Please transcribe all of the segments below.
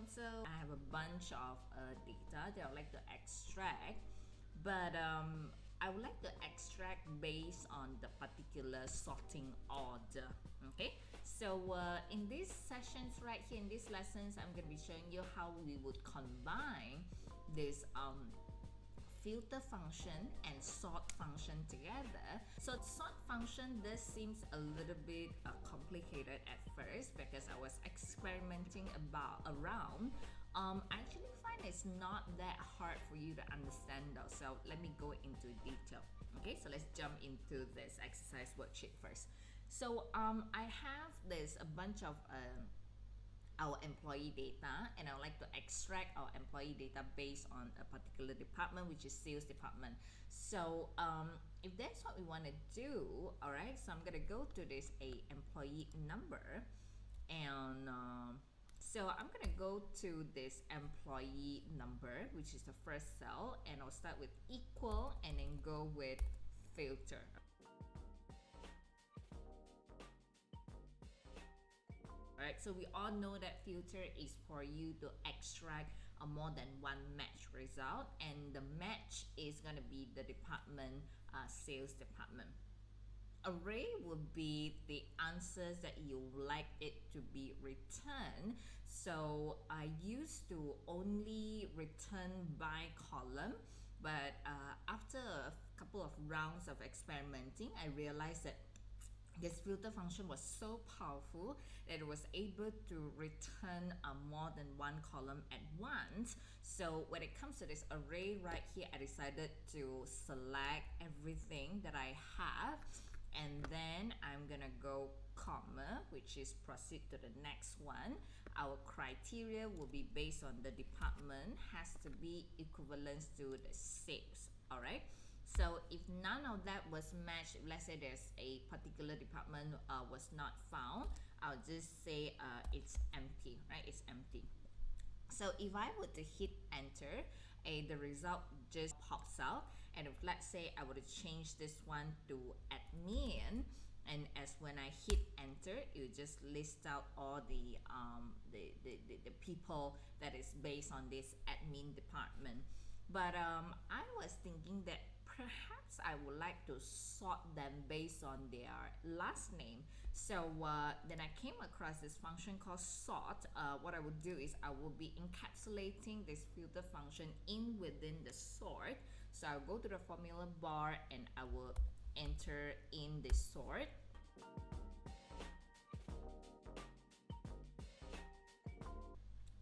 So I have a bunch of data that I would like to extract, but I would like to extract based on the particular sorting order. Okay, so in these sessions right here, in these lessons, I'm going to be showing you how we would combine this filter function and sort function together. So sort function, this seems a little bit complicated at first because I was experimenting around. I actually find it's not that hard for you to understand though, so let me go into detail. Okay, so let's jump into this exercise worksheet first. So I have a bunch of our employee data, and I would like to extract our employee data based on a particular department, which is sales department. So if that's what we want to do, all right, so I'm gonna go to this employee number, and so I'm gonna go to this employee number, which is the first cell, and I'll start with equal and then go with filter. Alright, so we all know that filter is for you to extract a more than one match result, and the match is going to be the department, sales department. Array would be the answers that you like it to be returned. So I used to only return by column, but after a couple of rounds of experimenting, I realized that this filter function was so powerful that it was able to return more than one column at once. So when it comes to this array right here, I decided to select everything that I have, and then I'm gonna go comma, which is proceed to the next one. Our criteria will be based on the department, has to be equivalent to the sales. All right, so if none of that was matched, if let's say there's a particular department was not found, I'll just say it's empty, right? It's empty. So if I were to hit enter, the result just pops out. And if let's say I were to change this one to admin, and as when I hit enter, it will just list out all the people that is based on this admin department. But I was thinking that perhaps I would like to sort them based on their last name. So then I came across this function called sort. What I would do is I will be encapsulating this filter function in within the sort. So I'll go to the formula bar and I will enter in the sort.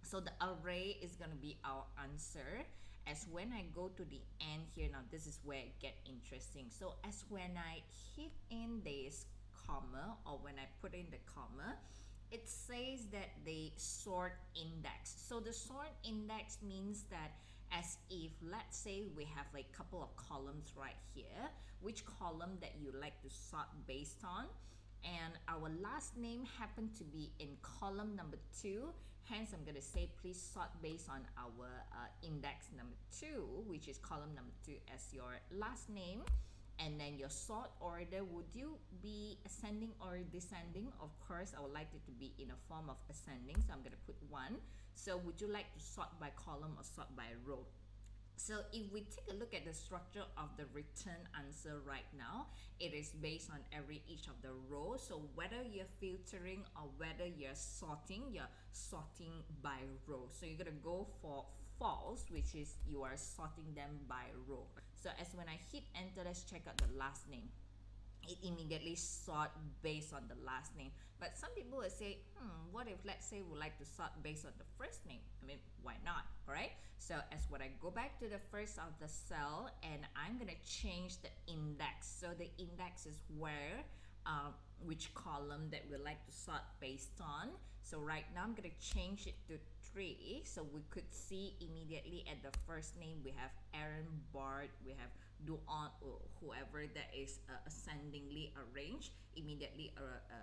So the array is going to be our answer. As when I go to the end here, now this is where it get interesting. So as when I hit in this comma, or when I put in the comma, it says that they sort index. So the sort index means that as if let's say we have a couple of columns right here, which column that you like to sort based on, and our last name happened to be in column number 2, hence I'm going to say please sort based on our index number 2, which is column number 2 as your last name. And then your sort order, would you be ascending or descending? Of course, I would like it to be in a form of ascending, so I'm going to put 1. So would you like to sort by column or sort by row? So if we take a look at the structure of the return answer right now, it is based on each of the rows. So whether you're filtering or whether you're sorting by row. So you're gonna go for false, which is you are sorting them by row. So as when I hit enter, let's check out the last name. It immediately sort based on the last name. But some people will say, what if let's say we like to sort based on the first name? I mean, why not? All right, so as when I go back to the first of the cell, and I'm gonna change the index. So the index is where which column that we like to sort based on. So right now I'm going to change it to 3. So we could see immediately at the first name we have Aaron, Bart, we have Duan, or whoever that is ascendingly arranged, immediately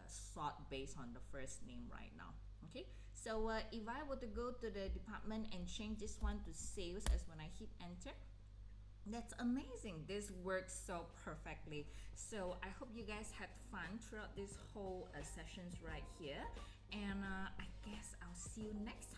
sort based on the first name right now. Okay, so if I were to go to the department and change this one to sales, as when I hit enter, that's amazing. This works so perfectly. So I hope you guys had fun throughout this whole sessions right here, and I guess I'll see you next time.